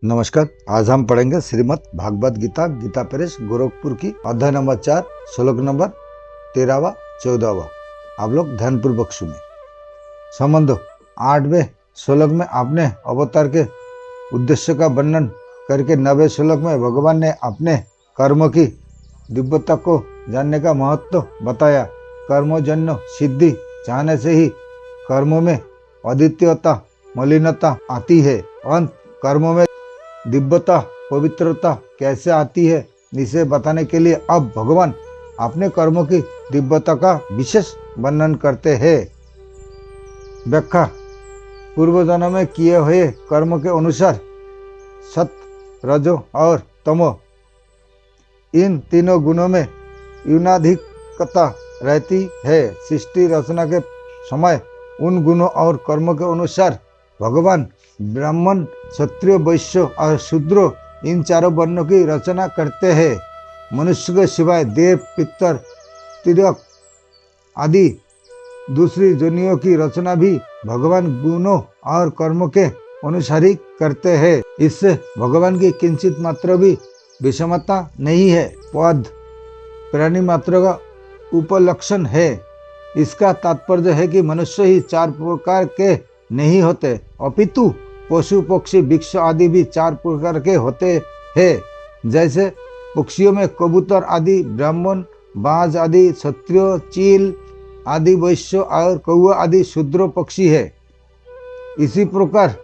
नमस्कार। आज हम पढ़ेंगे श्रीमद् भागवत गीता गीता प्रेस गोरखपुर की अध्याय नंबर 4 श्लोक नंबर 13वां 14वां। आप लोग ध्यानपूर्वक सुने। संबंधो 8वें श्लोक में आपने अवतार के उद्देश्य का वर्णन करके 9वें श्लोक में भगवान ने अपने कर्म की दिव्यता को जानने का महत्व बताया। कर्मजन्य सिद्धि चाहने से ही कर्मों में अद्वितीयता मलिनता आती है। अंत कर्मों में दिव्यता पवित्रता कैसे आती है इसे बताने के लिए अब भगवान अपने कर्मों की दिव्यता का विशेष वर्णन करते हैं। व्याख्या। पूर्व जन्म में किए हुए कर्म के अनुसार सत रजो और तमो इन तीनों गुणों में न्यूनाधिकता रहती है। सृष्टि रचना के समय उन गुणों और कर्मों के अनुसार भगवान ब्राह्मण क्षत्रिय वैश्य और शूद्र इन चारों वर्णों की रचना करते हैं। मनुष्य के सिवाय देव पितर तिर्यक आदि दूसरी जोनियों की रचना भी भगवान गुणों और कर्मों के अनुसार ही करते हैं। इससे भगवान की किंचित मात्र भी विषमता नहीं है। पद प्राणी मात्र का उपलक्षण है। इसका तात्पर्य है कि मनुष्य ही चार प्रकार के नहीं होते, अपितु पशु पक्षी वृक्ष आदि भी चार प्रकार के होते हैं। जैसे पक्षियों में कबूतर आदि, ब्राह्मण, बाज आदि, क्षत्रिय, चील आदि वैश्य और कौआ आदि शूद्र पक्षी है। इसी प्रकार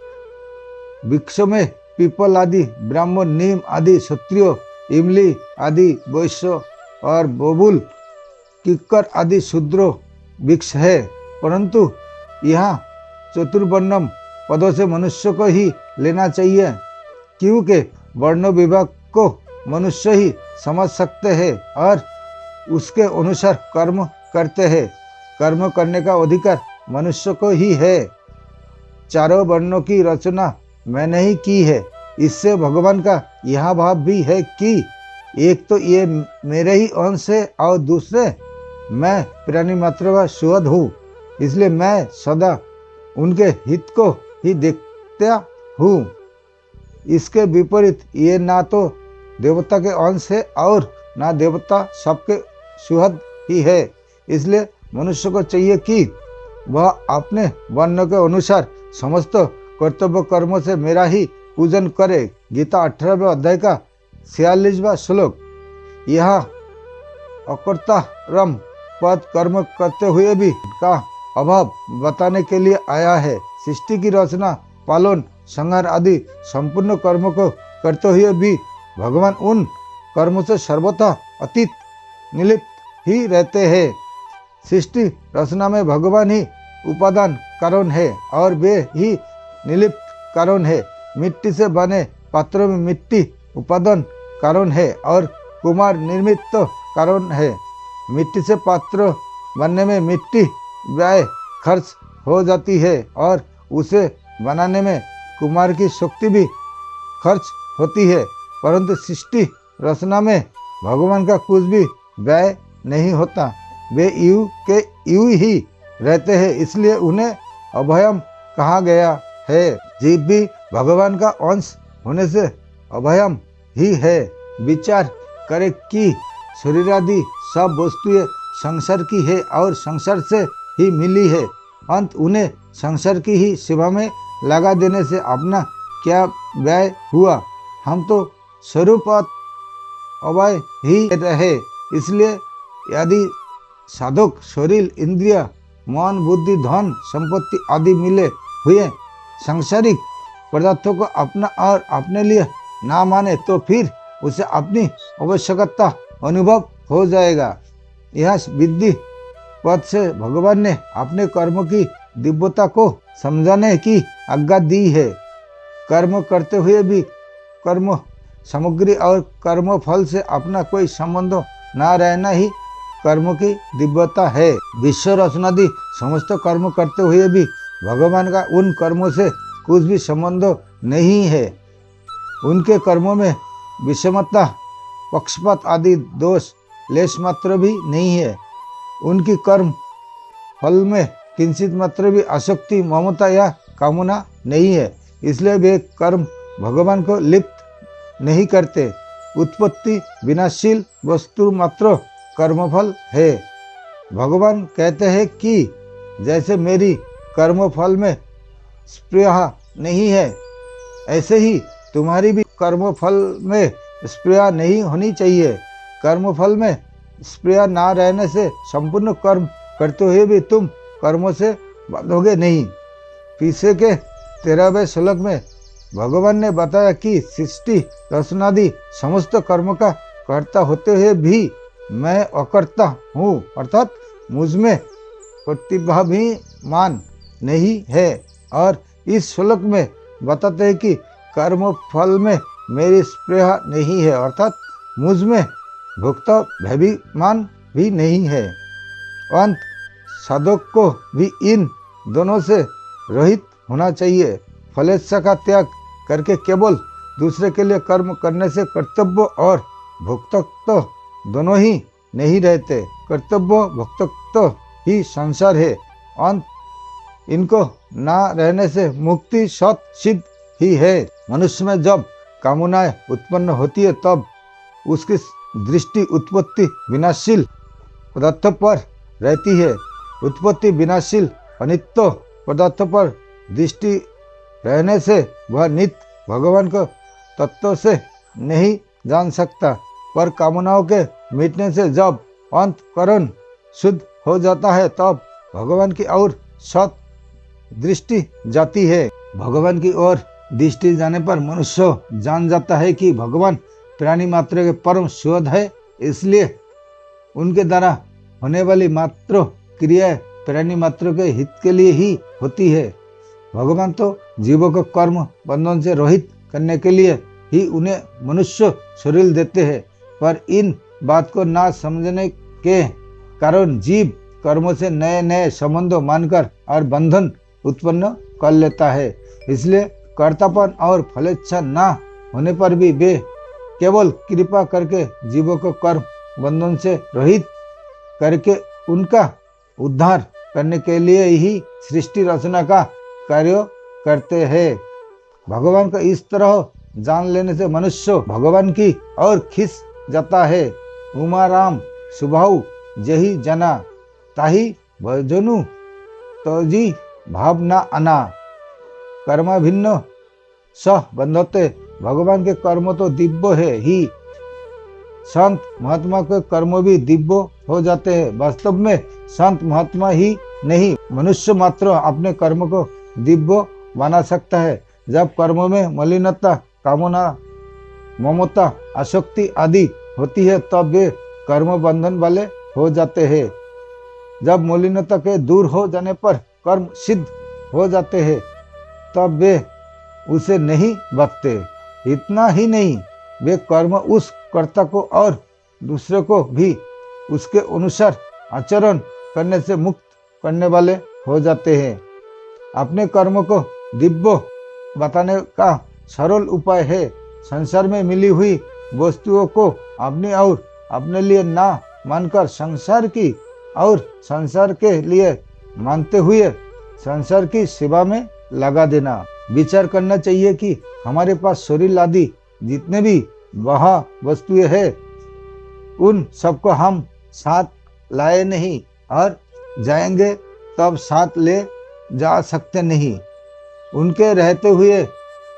वृक्ष में पीपल आदि ब्राह्मण, नीम आदि क्षत्रिय, इमली आदि वैश्य और बबूल किक्कर आदि शूद्र वृक्ष है। परंतु यहाँ चतुर्वर्णम पदों से मनुष्य को ही लेना चाहिए, क्योंकि वर्ण विभाग को मनुष्य ही समझ सकते हैं और उसके अनुसार कर्म करते हैं। कर्म करने का अधिकार मनुष्य को ही है। चारों वर्णों की रचना मैंने ही की है। इससे भगवान का यह भाव भी है कि एक तो ये मेरे ही अंश है और दूसरे मैं प्राणी मात्र का सुहृद हूँ, इसलिए मैं सदा उनके हित को ही देखता हूँ। इसके विपरीत ये ना तो देवता के अंश है और ना देवता सबके सुहृद ही है। इसलिए मनुष्य को चाहिए कि वह अपने वर्ण के अनुसार समस्त कर्तव्य कर्मों से मेरा ही पूजन करे। गीता 18वें अध्याय का 46वां श्लोक। यह अकर्तारम पद कर्म करते हुए भी का अभाव बताने के लिए आया है। सृष्टि की रचना, पालन, संहार आदि संपूर्ण कर्मों को करते हुए भी भगवान उन कर्मों से सर्वथा अतीत निर्लिप्त ही रहते हैं। सृष्टि रचना में भगवान ही उपादान कारण है और वे ही निर्लिप्त कारण है। मिट्टी से बने पात्रों में मिट्टी उपादान कारण है और कुम्हार निर्मित कारण है। मिट्टी से पात्र बनने में मिट्टी व्यय खर्च हो जाती है और उसे बनाने में कुम्हार की शक्ति भी खर्च होती है। परंतु सृष्टि रचना में भगवान का कुछ भी व्यय नहीं होता। वे यूं के यूं ही रहते हैं, इसलिए उन्हें अभयम कहा गया है। जीव भी भगवान का अंश होने से अभयम ही है। विचार करे कि शरीर आदि सब वस्तुएं संसार की है और संसार से ही मिली है। अंत उन्हें संसार की ही सेवा में लगा देने से अपना क्या व्यय हुआ। हम तो स्वरूपत अभय ही रहे। इसलिए यदि साधक शरीर, इंद्रिय, मन, बुद्धि, धन, संपत्ति आदि मिले हुए सांसारिक पदार्थों को अपना और अपने लिए ना माने तो फिर उसे अपनी आवश्यकता अनुभव हो जाएगा। यह विधि पद से भगवान ने अपने कर्म की दिव्यता को समझाने की आज्ञा दी है। कर्म करते हुए भी कर्म सामग्री और कर्म फल से अपना कोई संबंध न रहना ही कर्म की दिव्यता है। विश्व रचनादि समस्त कर्म करते हुए भी भगवान का उन कर्मों से कुछ भी संबंध नहीं है। उनके कर्मों में विषमता, पक्षपात आदि दोष लेश मात्र भी नहीं है। उनकी कर्म फल में किंचित मात्र भी आसक्ति, ममता या कामना नहीं है। इसलिए वे कर्म भगवान को लिप्त नहीं करते। उत्पत्ति विनाशील वस्तु मात्र कर्मफल है। भगवान कहते हैं कि जैसे मेरी कर्मफल में स्पृहा नहीं है, ऐसे ही तुम्हारी भी कर्मफल में स्पृहा नहीं होनी चाहिए। कर्मफल में स्पृहा ना रहने से संपूर्ण कर्म करते हुए भी तुम कर्मों से बंधोगे नहीं। पीछे के 13वें श्लोक में भगवान ने बताया कि सृष्टि रचनादि समस्त कर्म का कर्ता होते हुए भी मैं अकर्ता हूँ, अर्थात मुझमें प्रतिभाभिमान नहीं है। और इस श्लोक में बताते हैं कि कर्म फल में मेरी स्पृहा नहीं है, अर्थात मुझमें भोक्ताभिमान भी नहीं है। अंत साधक को भी इन दोनों से रहित होना चाहिए। फलेच्छा का त्याग करके केवल दूसरे के लिए कर्म करने से कर्तव्य और भोक्तत्व दोनों ही नहीं रहते। कर्तव्य भोक्तत्व ही संसार है। अंत इनको ना रहने से मुक्ति सत सिद्ध ही है। मनुष्य में जब कामनाएं उत्पन्न होती है तब उसकी दृष्टि उत्पत्ति विनाशील पदार्थों पर रहती है। उत्पत्ति विनाशील अनित्य पदार्थों पर दृष्टि रहने से वह नित्य भगवान को तत्व से नहीं जान सकता। पर कामनाओं के मिटने से जब अंतःकरण शुद्ध हो जाता है तब भगवान की ओर सत दृष्टि जाती है। भगवान की ओर दृष्टि जाने पर मनुष्य जान जाता है कि भगवान प्राणी मात्र के परम शोध है, इसलिए उनके द्वारा होने वाली मात्र क्रिया प्राणी मात्र के हित के लिए ही होती है। भगवान तो जीवों को कर्म बंधन से रहित करने के लिए ही उन्हें मनुष्य शरीर देते हैं, पर इन बात को ना समझने के कारण जीव कर्मों से नए नए संबंध मानकर और बंधन उत्पन्न कर लेता है। इसलिए कर्तापन और फलेच्छा ना होने पर भी वे केवल कृपा करके जीवों को कर्म बंधन से रहित करके उनका उद्धार करने के लिए ही सृष्टि रचना का कार्य करते हैं। भगवान को इस तरह जान लेने से मनुष्य भगवान की ओर खिंच जाता है। उमा राम सुभाऊ जही जना ताही भजनु तजी भावना अना कर्मा भिन्न सह बंधते। भगवान के कर्म तो दिव्य है ही, संत महात्मा के कर्म भी दिव्य हो जाते हैं। वास्तव में संत महात्मा ही नहीं, मनुष्य मात्र अपने कर्म को दिव्य बना सकता है। जब कर्म में मलिनता, कामना, ममता, आसक्ति आदि होती है तब वे कर्म बंधन वाले हो जाते हैं। जब मलिनता के दूर हो जाने पर कर्म सिद्ध हो जाते हैं तब वे उसे नहीं बचते। इतना ही नहीं, वे कर्म उस कर्ता को और दूसरे को भी उसके अनुसार आचरण करने से मुक्त करने वाले हो जाते हैं। अपने कर्म को दिव्य बताने का सरल उपाय है संसार में मिली हुई वस्तुओं को अपनी और अपने लिए ना मानकर संसार की और संसार के लिए मानते हुए संसार की सेवा में लगा देना। विचार करना चाहिए कि हमारे पास शरीर आदि जितने भी वह वस्तुएं हैं उन सबको हम साथ लाए नहीं और जाएंगे तब साथ ले जा सकते नहीं। उनके रहते हुए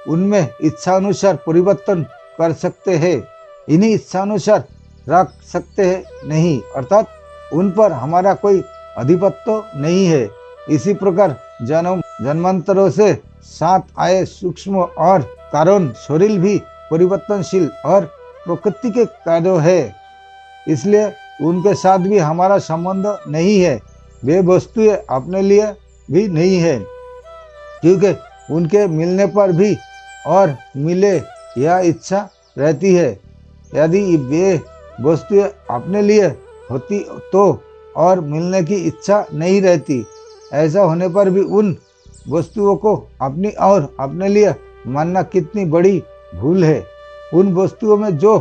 उनमें इच्छानुसार परिवर्तन कर सकते हैं, इन्हीं इच्छानुसार रख सकते हैं नहीं, अर्थात उन पर हमारा कोई अधिपत्य नहीं है। इसी प्रकार जन्म जन्मांतरों से साथ आए सूक्ष्म और कारण शरीर भी परिवर्तनशील और प्रकृति के कार्य है, इसलिए उनके साथ भी हमारा संबंध नहीं है। वे वस्तुएं अपने लिए भी नहीं है, क्योंकि उनके मिलने पर भी और मिले यह इच्छा रहती है। यदि वे वस्तुएं अपने लिए होती तो और मिलने की इच्छा नहीं रहती। ऐसा होने पर भी उन वस्तुओं को अपनी और अपने लिए मानना कितनी बड़ी भूल है। उन वस्तुओं में जो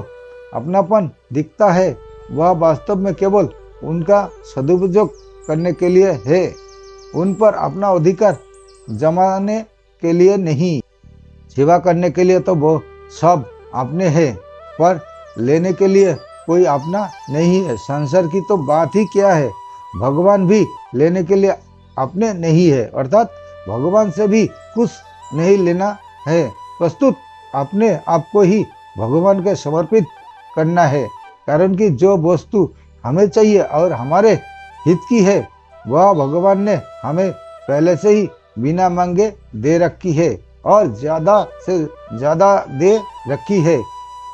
अपनापन दिखता है वह वास्तव में केवल उनका सदुपयोग करने के लिए है, उन पर अपना अधिकार जमाने के लिए नहीं। सेवा करने के लिए तो वो सब अपने हैं, पर लेने के लिए कोई अपना नहीं है। संसार की तो बात ही क्या है, भगवान भी लेने के लिए अपने नहीं है, अर्थात भगवान से भी कुछ नहीं लेना है। प्रस्तुत अपने आप को ही भगवान के समर्पित करना है, कारण कि जो वस्तु हमें चाहिए और हमारे हित की है वह भगवान ने हमें पहले से ही बिना मांगे दे रखी है, और ज्यादा से ज्यादा दे रखी है,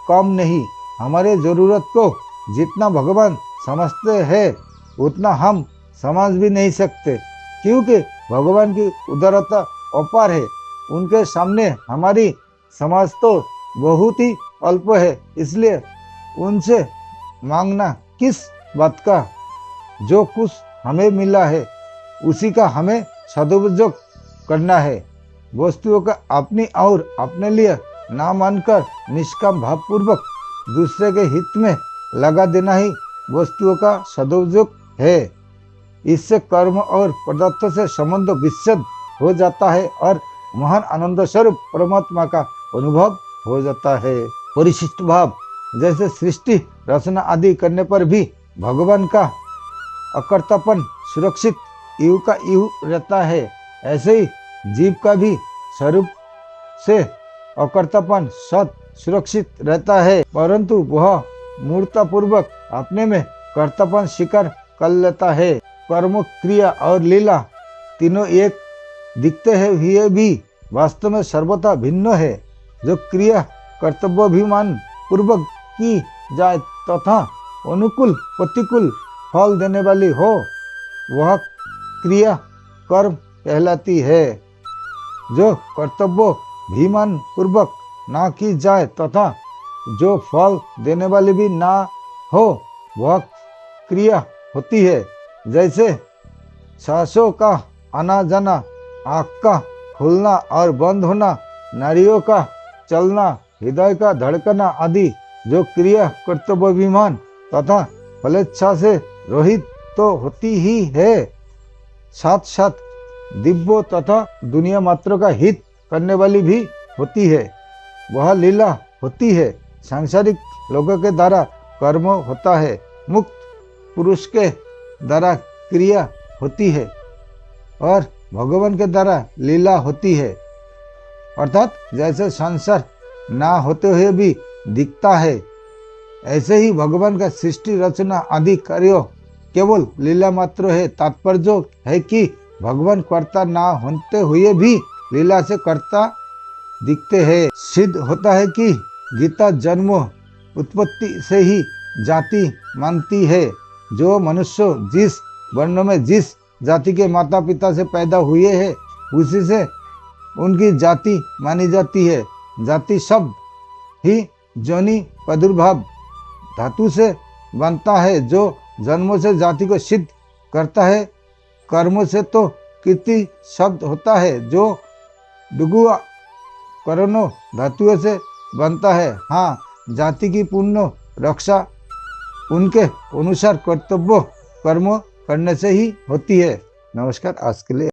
कम नहीं। हमारे जरूरत को जितना भगवान समझते हैं उतना हम समझ भी नहीं सकते, क्योंकि भगवान की उदारता अपार है। उनके सामने हमारी समझ तो बहुत ही अल्प है, इसलिए उनसे मांगना किस बात का। जो कुछ हमें मिला है उसी का हमें सदुपयोग करना है। वस्तुओं का अपनी और अपने लिए ना मानकर निष्काम भाव पूर्वक दूसरे के हित में लगा देना ही वस्तुओं का सदुपयोग है। इससे कर्म और पदार्थों से संबंध विच्छेद हो जाता है और महान आनंद स्वरूप परमात्मा का अनुभव हो जाता है। परिशिष्ट भाव, जैसे सृष्टि रचना आदि करने पर भी भगवान का अकर्तापन सुरक्षित यूं का यूं रहता है, ऐसे ही जीव का भी स्वरूप से अकर्तापन सत सुरक्षित रहता है, परंतु वह मूर्ता पूर्वक अपने में कर्तापन स्वीकार कर लेता है। कर्म, क्रिया और लीला तीनों एक दिखते हुए भी वास्तव में सर्वथा भिन्न है। जो क्रिया कर्तव्याभिमान पूर्वक की जाए तथा अनुकूल प्रतिकूल फल देने वाली हो वह क्रिया कर्म कहलाती है। जो कर्तव्याभिमान पूर्वक ना की जाए तथा जो फल देने वाली भी ना हो वह क्रिया होती है। जैसे सांसों का आना जाना, आँख का खुलना और बंद होना, नाड़ियों का चलना, हृदय का धड़कना आदि जो क्रिया कर्तव्याभिमान तथा फलेच्छा से रहित तो होती ही है, साथ साथ दिव्य तथा दुनिया मात्र का हित करने वाली भी होती है। वह लीला होती है। सांसारिक लोगों के द्वारा कर्म होता है, मुक्त पुरुष के द्वारा क्रिया होती है और भगवान के द्वारा लीला होती है। अर्थात जैसे संसार ना होते हुए भी दिखता है, ऐसे ही भगवान का सृष्टि रचना आदि कार्यों केवल लीला मात्र है। तात्पर्य है कि भगवान कर्ता ना होते हुए भी लीला से कर्ता दिखते हैं। सिद्ध होता है कि गीता जन्म उत्पत्ति से ही जाति मानती है। जो मनुष्य जिस वर्ण में जिस जाति के माता पिता से पैदा हुए हैं उसी से उनकी जाति मानी जाती है। जाति शब्द ही जोनि प्रादुर्भाव धातु से बनता है, जो जन्मों से जाति को सिद्ध करता है। कर्मों से तो कीर्ति शब्द होता है, जो डुगुआ करणों धातुओं से बनता है। हाँ, जाति की पूर्ण रक्षा उनके अनुसार कर्तव्य कर्म करने से ही होती है। नमस्कार, आज के लिए